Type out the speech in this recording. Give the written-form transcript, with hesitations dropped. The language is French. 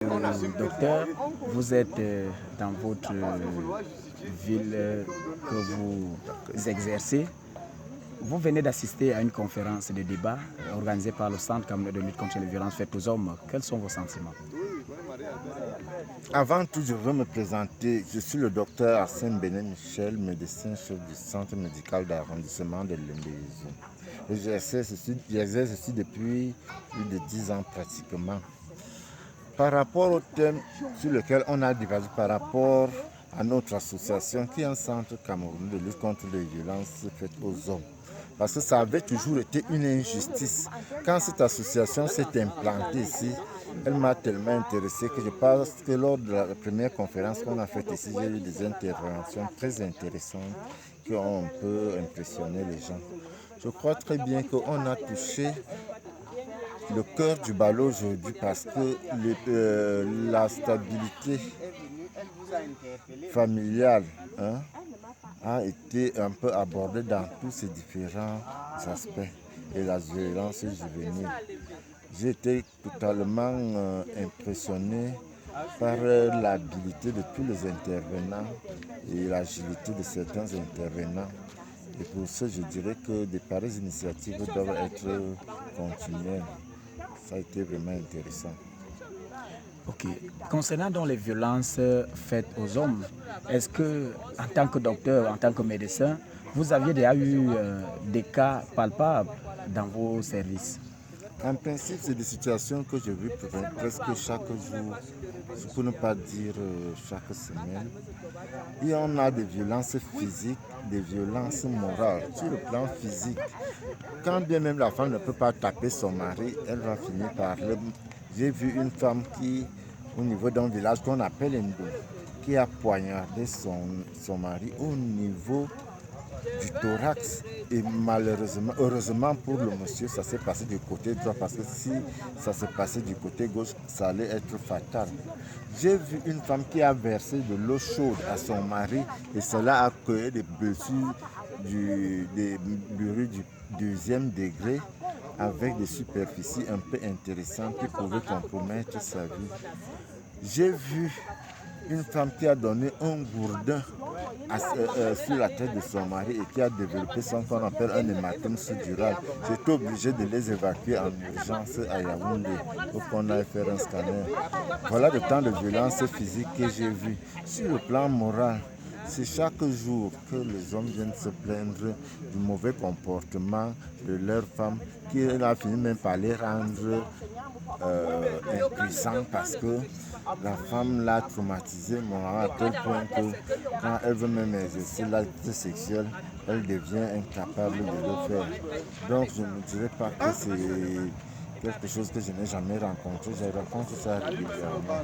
Docteur, vous êtes dans votre ville que vous exercez. Vous venez d'assister à une conférence de débat organisée par le Centre camerounais de lutte contre les violences faites aux hommes. Quels sont vos sentiments? Avant tout, je veux me présenter. Je suis le docteur Arsène Benet Michel, médecin chef du centre médical d'arrondissement de Lembézi. J'exerce ici depuis plus de 10 ans pratiquement. Par rapport au thème sur lequel on a débattu, par rapport à notre association qui est un centre camerounais de lutte contre les violences faites aux hommes. Parce que ça avait toujours été une injustice. Quand cette association s'est implantée ici, elle m'a tellement intéressé que je pense que lors de la première conférence qu'on a faite ici, j'ai eu des interventions très intéressantes qui ont un peu impressionné les gens. Je crois très bien qu'on a touché le cœur du ballot aujourd'hui parce que la stabilité familiale a été un peu abordée dans tous ces différents aspects et la violence juvénile. J'ai été totalement impressionné par l'habilité de tous les intervenants et l'agilité de certains intervenants. Et pour ça, je dirais que de pareilles initiatives doivent être continuelles. Ça a été vraiment intéressant. Ok. Concernant donc les violences faites aux hommes, est-ce que, en tant que docteur, en tant que médecin, vous aviez déjà eu des cas palpables dans vos services? En principe, c'est des situations que je vis presque chaque jour, pour ne pas dire chaque semaine. Et on a des violences physiques, des violences morales. Sur le plan physique, quand bien même la femme ne peut pas taper son mari, elle va finir par le... J'ai vu une femme qui, au niveau d'un village qu'on appelle Endo, qui a poignardé son mari au niveau du thorax. Et malheureusement, heureusement pour le monsieur, ça s'est passé du côté droit parce que si ça s'est passé du côté gauche, ça allait être fatal. J'ai vu une femme qui a versé de l'eau chaude à son mari et cela a créé des blessures des brûlures du deuxième degré avec des superficies un peu intéressantes qui pouvaient compromettre sa vie. J'ai vu une femme qui a donné un gourdin sur la tête de son mari et qui a développé ce qu'on appelle un hématome suddural. J'étais obligé de les évacuer en urgence à Yaoundé pour qu'on aille faire un scanner. Voilà le temps de violence physique que j'ai vu. Sur le plan moral, c'est chaque jour que les hommes viennent se plaindre du mauvais comportement de leur femme qui a fini même par les rendre impuissants parce que la femme l'a traumatisé à tel point que quand elle veut même exercer l'acte sexuel, elle devient incapable de le faire. Donc je ne dirais pas que c'est quelque chose que je n'ai jamais rencontré. Je rencontre ça régulièrement.